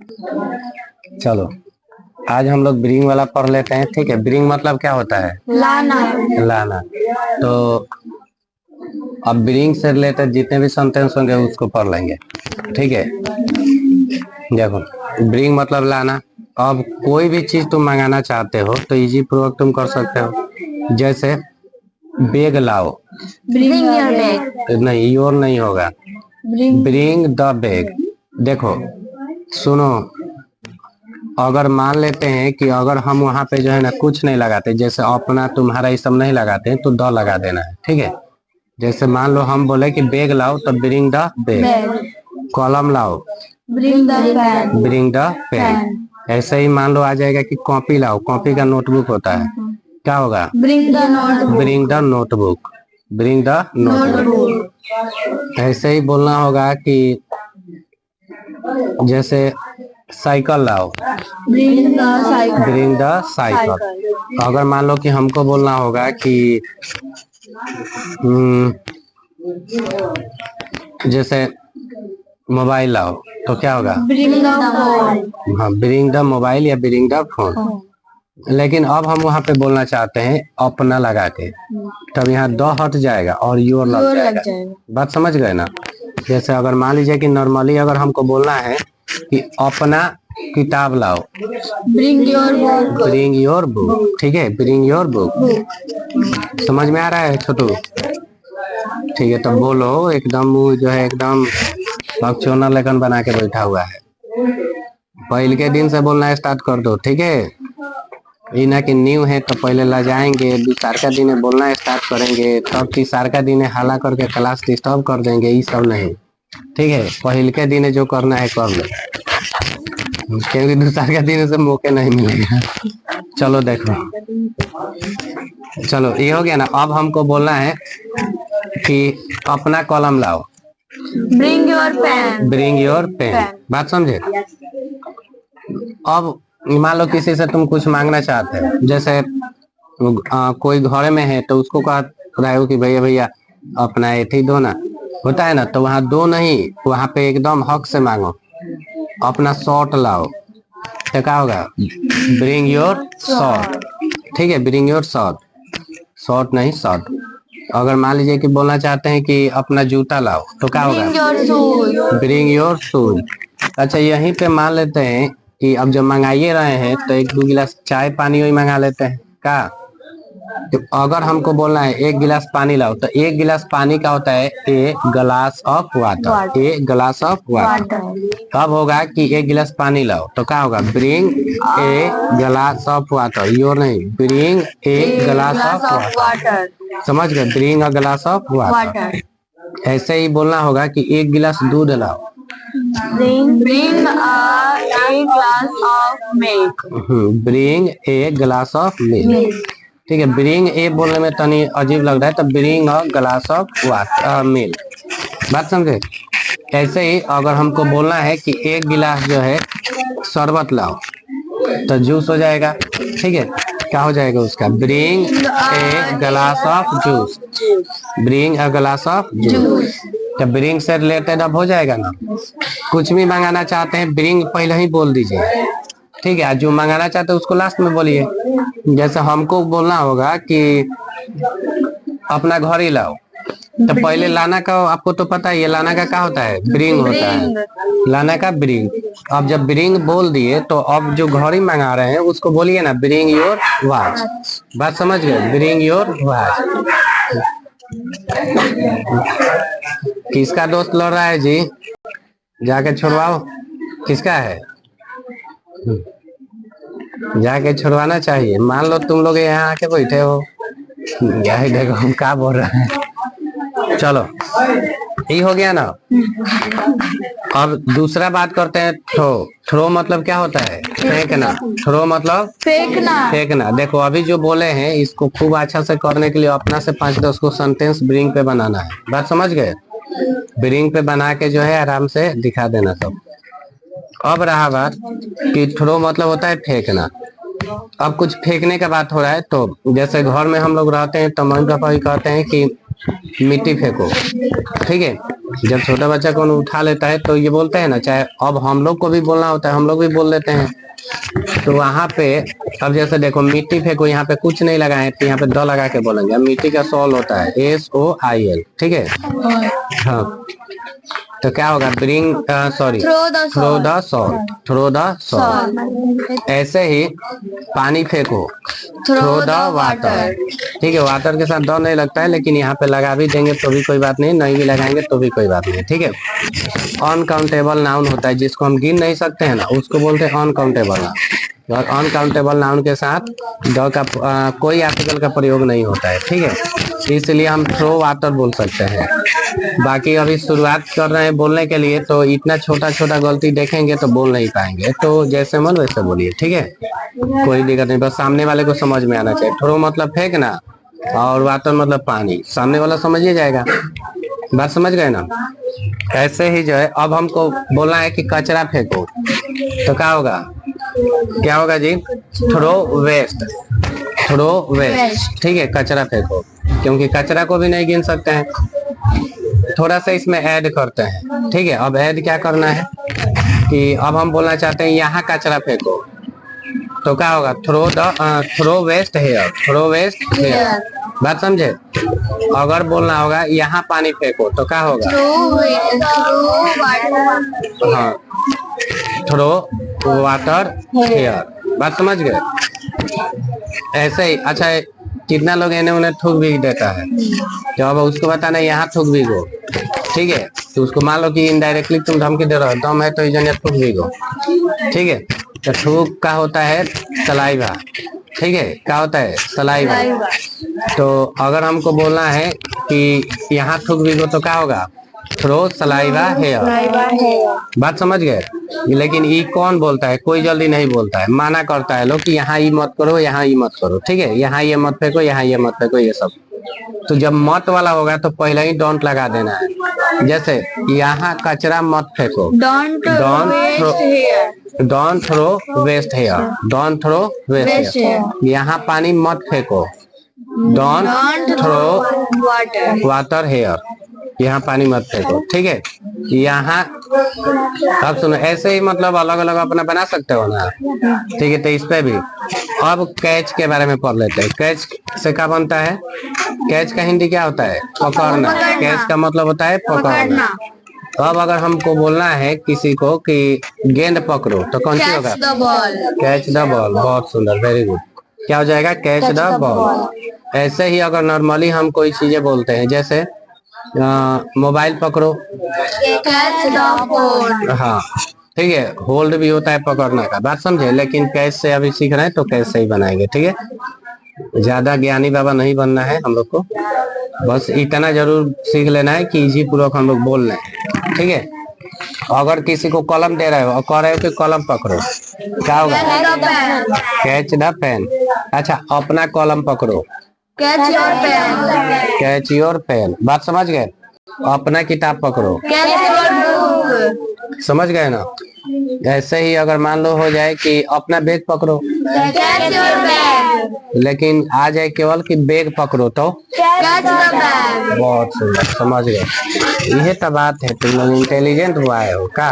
चलो आज हम लोग ब्रिंग वाला पढ़ लेते हैं। ठीक है, ब्रिंग मतलब क्या होता है? लाना। लाना। तो अब ब्रिंग से रिलेटेड जितने भी सेंटेंस होंगे उसको पढ़ लेंगे। ठीक है, देखो ब्रिंग मतलब लाना। अब कोई भी चीज तुम मंगाना चाहते हो तो इजी पूर्वक तुम कर सकते हो। जैसे बैग लाओ, ब्रिंग योर बैग। नहीं योर नहीं होगा, ब्रिंग द बैग। देखो सुनो, अगर मान लेते हैं कि अगर हम वहां पे जो है ना कुछ नहीं लगाते, जैसे अपना तुम्हारा ये सब नहीं लगाते हैं, तो द लगा देना है। ठीक है, जैसे मान लो हम बोले कि बैग लाओ तो ब्रिंग द बैग। कलम लाओ, bring the pen. Bring the pen. ऐसे ही मान लो आ जाएगा कि कॉपी लाओ, कॉपी का नोटबुक होता है, क्या होगा? Bring the notebook. Bring the notebook, bring the notebook. ऐसे ही बोलना होगा कि जैसे साइकिल लाओ, bring the cycle. Bring the cycle. अगर मान लो कि हमको बोलना होगा कि जैसे मोबाइल लाओ तो क्या होगा? Bring the phone. हाँ, ब्रिंग द मोबाइल या ब्रिंग द फोन। लेकिन अब हम वहां पे बोलना चाहते हैं अपना लगा के, तब यहाँ द हट जाएगा और योर लग जाएगा। बात समझ गए ना? जैसे अगर मान लीजिए कि नॉर्मली अगर हमको बोलना है कि अपना किताब लाओ, bring your book. Bring your book. ठीक है, ब्रिंग योर बुक। समझ में आ रहा है छोटू? ठीक है, तो बोलो एकदम जो है एकदम बकचोना लेखन बना के बैठा हुआ है। पहले के दिन से बोलना स्टार्ट कर दो। ठीक है, ये ना कि न्यू है तो पहले ला जाएंगे, दूसर का दिन बोलना स्टार्ट करेंगे, तब तीसर का दिन हाला करके क्लास डिस्टर्ब कर देंगे। ये सब नहीं, ठीक है? पहले के दिन जो करना है कर लो, क्योंकि दूसर का दिन से मौके नहीं मिलेगा। चलो देखो, चलो ये हो गया ना। अब हमको बोलना है कि अपना कलम लाओ, bring your pen. Bring your pen. बात समझे? अब मान लो किसी से तुम कुछ मांगना चाहते हो, जैसे कोई घर में है तो उसको कह रहे हो कि भैया भैया अपना एथी दो ना, होता है ना, तो वहाँ दो नहीं, वहाँ पे एकदम हक से मांगो, अपना शॉर्ट लाओ। तो क्या होगा? Bring your short. ठीक है, ब्रिंग योर शॉर्ट, शॉर्ट नहीं शॉर्ट। अगर मान लीजिए कि बोलना चाहते हैं कि अपना जूता लाओ तो क्या होगा? Bring your shoes. Bring your shoes. अच्छा, यहीं पे मान लेते हैं कि अब जब मंगाइए रहे हैं तो एक दो गिलास चाय पानी वही मंगा लेते हैं का। तो अगर हमको बोलना है एक गिलास पानी लाओ तो एक गिलास पानी का होता है ए glass of water, A glass of water. तब होगा कि एक गिलास पानी लाओ तो क्या होगा? Bring a glass of water. Your नहीं, bring a glass of water. समझ गए? Bring a glass of water. ऐसे ही बोलना होगा कि एक गिलास दूध लाओ, bring a glass of milk। Bring a glass of milk. ठीक है, ब्रिंग ए बोलने में तनी अजीब लग रहा है, तो bring a glass of water milk. बात समझे? ऐसे ही अगर हमको बोलना है कि एक गिलास जो है शरबत लाओ तो जूस हो जाएगा। ठीक है, क्या हो जाएगा उसका? Bring a glass of juice, bring a glass of juice. तो ब्रिंग से रिलेटेड अब हो जाएगा ना। कुछ भी मंगाना चाहते हैं ब्रिंग पहले ही बोल दीजिए। ठीक है, जो मंगाना चाहते हैं उसको लास्ट में बोलिए। जैसे हमको बोलना होगा कि अपना घर ही लाओ तो पहले लाना का आपको तो पता है, ये लाना का क्या होता है? ब्रिंग होता है, लाना का ब्रिंग। अब जब ब्रिंग बोल दिए तो अब जो घर ही मंगा रहे हैं उसको बोलिए ना ब्रिंग योर वॉच। बात समझ गए? Bring your watch. किसका दोस्त लड़ रहा है जी? जाके छुड़वाओ। किसका है? जाके छुड़वाना चाहिए। मान लो तुम लोग यहाँ आके बैठे हो, यही देखो हम क्या बोल रहे हैं। चलो ये हो गया ना। अब दूसरा बात करते हैं थ्रो। थ्रो मतलब क्या होता है? फेंकना। थ्रो मतलब फेंकना। फेंकना। देखो अभी जो बोले हैं इसको खूब अच्छा से करने के लिए अपना से 5-10 को सेंटेंस ब्रिंग पे बनाना है। बात समझ गए? ब्रिंग पे बना के जो है आराम से दिखा देना सब। अब रहा बात कि थ्रो मतलब होता है फेंकना। अब कुछ फेंकने का बात हो रहा है तो जैसे घर में हम लोग रहते हैं तो मम्मी पापा भी कहते हैं कि मिट्टी फेंको। ठीक है, जब छोटा बच्चा को उठा लेता है तो ये बोलते हैं ना, चाहे अब हम लोग को भी बोलना होता है, हम लोग भी बोल लेते हैं। तो वहां पे अब जैसे देखो मिट्टी फेंको, यहाँ पे कुछ नहीं लगाए तो यहाँ पे द लगा के बोलेंगे। अब मिट्टी का सॉल होता है SOIL, ठीक है। हाँ, तो क्या होगा, bring sorry throw the soul, throw the soul. ऐसे ही पानी फेंको, थ्रो द वाटर, ठीक है। वाटर के साथ द नहीं लगता है, लेकिन यहाँ पे लगा भी देंगे तो भी कोई बात नहीं, नहीं भी लगाएंगे तो भी कोई बात नहीं, ठीक है। अनकाउंटेबल नाउन होता है, जिसको हम गिन नहीं सकते हैं ना, उसको बोलते हैं अनकाउंटेबल नाउन। और अनकाउंटेबल नाउन के साथ द का कोई आर्टिकल का प्रयोग नहीं होता है, ठीक है। इसलिए हम थ्रो वाटर बोल सकते हैं। बाकी अभी शुरुआत कर रहे हैं बोलने के लिए, तो इतना छोटा छोटा गलती देखेंगे तो बोल नहीं पाएंगे, तो जैसे मन वैसे बोलिए, ठीक है। कोई दिक्कत नहीं, बस सामने वाले को समझ में आना चाहिए। थ्रो मतलब फेंकना और वाटर मतलब पानी, सामने वाला समझिए जाएगा। बात समझ गए ना। ऐसे ही जो है अब हमको बोलना है कि कचरा फेंको, तो क्या होगा, क्या होगा जी, थ्रो वेस्ट, थ्रो वेस्ट, ठीक है। कचरा फेंको, क्योंकि कचरा को भी नहीं गिन सकते हैं, थोड़ा सा इसमें ऐड करते हैं, ठीक है। अब ऐड क्या करना है कि अब हम बोलना चाहते हैं यहाँ कचरा फेंको, तो क्या होगा, throw waste here, throw waste here. बात समझे। अगर बोलना होगा यहाँ पानी फेंको, तो क्या होगा, हाँ, थ्रो वाटर हेयर। बात समझ गए। ऐसे ही अच्छा, कितना लोग इन्हें उन्हें थूक भी देता है, जब उसको बताना यहाँ थूक भी गो, ठीक है। तो उसको मान लो कि इनडायरेक्टली तुम धमकी दे रहे हो, दम है तो इजने थूक भी गो, ठीक है। तो थूक का होता है सलाइवा, ठीक है। क्या होता है, सलाइवा। तो अगर हमको बोलना है कि यहाँ थूक भी गो, तो क्या होगा, थ्रो सलाइवा हेयर। बात समझ गए। लेकिन ये कौन बोलता है, कोई जल्दी नहीं बोलता है, माना करता है लोग कि यहाँ ये मत करो, यहाँ ये मत करो, ठीक है। यहाँ ये मत फेंको, यहाँ ये मत फेंको, ये सब। तो जब मत वाला होगा तो पहले ही डोंट लगा देना है। जैसे यहाँ कचरा मत फेंको, don't throw waste here, don't throw waste here. यहाँ पानी मत फेंको, डोंट थ्रो वाटर हेयर, यहाँ पानी मत फेंको, ठीक है। यहाँ अब सुनो, ऐसे ही मतलब अलग अलग अपना बना सकते हो ना, ठीक है। तो इस पे भी अब कैच के बारे में पढ़ लेते हैं। कैच से क्या बनता है, कैच का हिंदी क्या होता है, पकड़ना। कैच का मतलब होता है पकड़ना। अब अगर हमको बोलना है किसी को कि गेंद पकड़ो, तो कौन सी होगा, कैच द बॉल। बहुत सुंदर, वेरी गुड। क्या हो जाएगा, कैच द बॉल। ऐसे ही अगर नॉर्मली हम कोई चीजें बोलते हैं, जैसे मोबाइल पकड़ो, हाँ, ठीक है। होल्ड भी होता है पकड़ने का, बात समझे। लेकिन कैच से अभी सीख रहे हैं तो कैच से ही बनाएंगे, ठीक है। ज्यादा ज्ञानी बाबा नहीं बनना है हम लोग को, बस इतना जरूर सीख लेना है कि इजी पूर्वक हम लोग बोल लें, ठीक है। अगर किसी को कलम दे रहे हो और कह रहे हो कि कलम पकड़ो, क्या होगा, कैच द पेन। अच्छा, अपना कलम पकड़ो, catch your pen, catch your pen. बात समझ गए। अपना किताब पकड़ो, कैच योर बुक, समझ गए ना। ऐसे ही अगर मान लो हो जाए कि अपना बैग पकड़ो, कैच योर बैग, लेकिन आ जाए केवल कि बैग पकड़ो, तो कैच द बैग। बहुत सुंदर, समझ गए। यह तो बात है, तुम लोग इंटेलिजेंट हुआ है हो का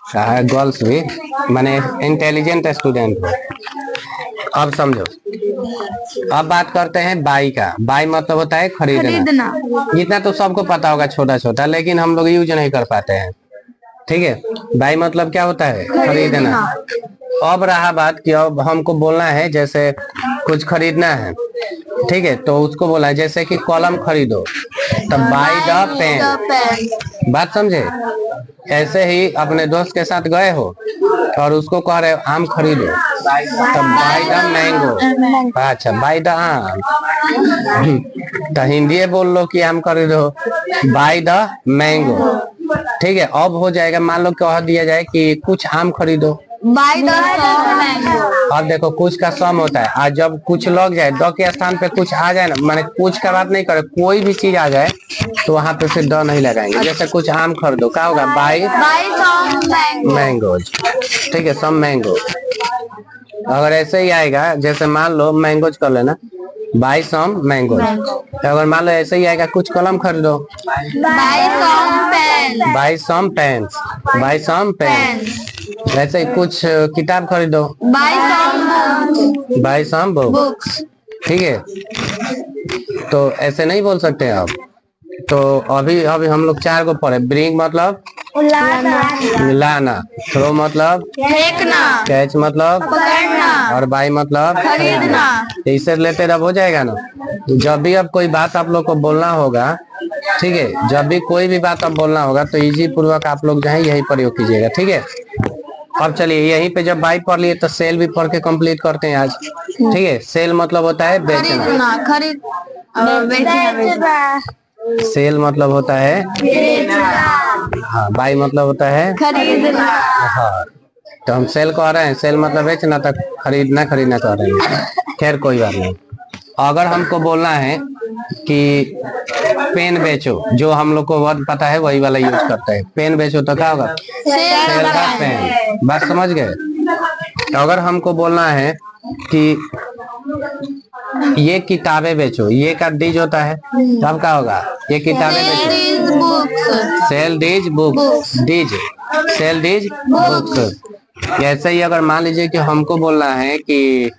है, गर्ल्स भी माने इंटेलिजेंट स्टूडेंट हो। अब समझो, अब बात करते हैं बाई का। बाई मतलब होता है खरीदना। इतना तो सबको पता होगा, छोटा छोटा, लेकिन हम लोग यूज नहीं कर पाते हैं, ठीक है। बाई मतलब क्या होता है, खरीदना। अब रहा बात कि अब हमको बोलना है, जैसे कुछ खरीदना है, ठीक है। तो उसको बोला है जैसे कि कलम खरीदो, तो बाय द पेन। बात समझे। ऐसे ही अपने दोस्त के साथ गए हो और उसको कह रहे हो आम खरीदो, तो बाय द मैंगो। अच्छा, बाय द आम। तो हिंदी बोल लो कि आम खरीदो, बाय द मैंगो, ठीक है। अब हो जाएगा, मान लो कह दिया जाए कि कुछ आम खरीदो, बाय द मैंगो। अब देखो कुछ का सम होता है, आज जब कुछ लग जाए, द के स्थान पे कुछ आ जाए ना, माने कुछ का बात नहीं करे, कोई भी चीज आ जाए तो वहां पे फिर द नहीं लगाएंगे। जैसे कुछ आम खरीदो, क्या होगा, बाय सम मैंगोज, ठीक है, सम मैंगो। अगर ऐसे ही आएगा, जैसे मान लो मैंगोज कर लेना, बाय सम मैंगोज, अगर मान लो ऐसे ही आएगा कुछ कलम खरीदो, Buy some pens. Buy some pens, buy some pen. ऐसे ही कुछ किताब खरीदो, Buy some books. Buy some book. Books. ठीक है, तो ऐसे नहीं बोल सकते आप। तो अभी अभी हम लोग 4 को पढ़े। ब्रिंग मतलब लाना, थ्रो मतलब फेंकना, कैच मतलब पकड़ना, और बाई मतलब खरीदना। इससे रिलेटेड अब हो जाएगा ना। जब भी अब कोई बात आप लोग को बोलना होगा, ठीक है, जब भी कोई भी बात अब बोलना होगा तो इजी पूर्वक आप लोग जो है यही प्रयोग कीजिएगा। ठीक है, अब चलिए यहीं पे जब बाई पढ़ लिए तो सेल भी पढ़ के कंप्लीट करते हैं आज। ठीक है, सेल मतलब होता है बेचना, खरीदना, खरीद और बेचना, सेल मतलब होता है, हाँ, बाई मतलब होता है खरीदना। हाँ, तो हम सेल कह रहे हैं, सेल मतलब बेचना, तक खरीदना कह रहे हैं। खैर कोई बात नहीं। अगर हमको बोलना है कि पेन बेचो, जो हम लोग को वर्ड पता है वही वाला यूज करते हैं। पेन बेचो तो क्या होगा, सेल का पेन। बात समझ गए। तो अगर हमको बोलना है कि ये किताबें बेचो, ये का डीज होता है, तब क्या होगा, ये किताबें बेचो, सेल डीज बुक्स, डीज सेल डीज बुक्स। ऐसे ही अगर मान लीजिए कि हमको बोलना है कि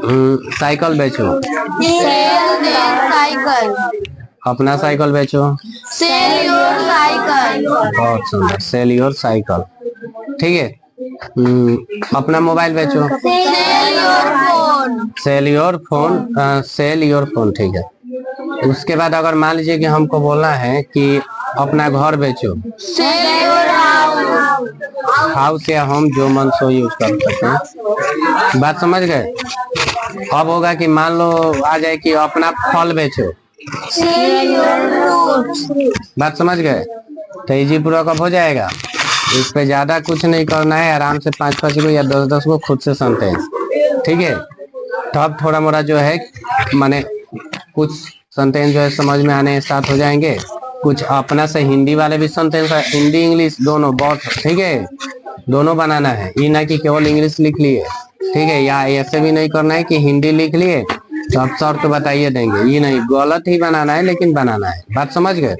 साइकिल बेचो, सेल साइकिल, अपना साइकिल बेचो, सेल योर साइकिल, बहुत सुंदर, सेल योर साइकिल। ठीक है, अपना मोबाइल बेचो, sell your phone, sell your phone, sell your phone. ठीक है, उसके बाद अगर मान लीजिए कि हमको बोलना है कि अपना घर बेचो, सेल योर हाउस, हाउस या होम, जो मन सो यूज कर सकते हैं। बात समझ गए। अब होगा कि मान लो आ जाए कि अपना फल बेचो, सेल योर फ्रूट्स। बात समझ गए। तो इजी पूर्वक अब हो जाएगा। इस पे ज्यादा कुछ नहीं करना है, आराम से 5-5 को या 10-10 को खुद से सुनते हैं। ठीक है, तो अब थोड़ा मोड़ा जो है माने कुछ सेंटेंस जो है समझ में आने स्टार्ट हो जाएंगे। कुछ अपना से हिंदी वाले भी सेंटेंस है, हिंदी इंग्लिश दोनों बहुत। ठीक है, दोनों बनाना है, ये ना कि केवल इंग्लिश लिख लिए। ठीक है, या ऐसे भी नहीं करना है कि हिंदी लिख लिए तो आप सर तो बताइए देंगे, ये नहीं, गलत ही बनाना है लेकिन बनाना है। बात समझ गए।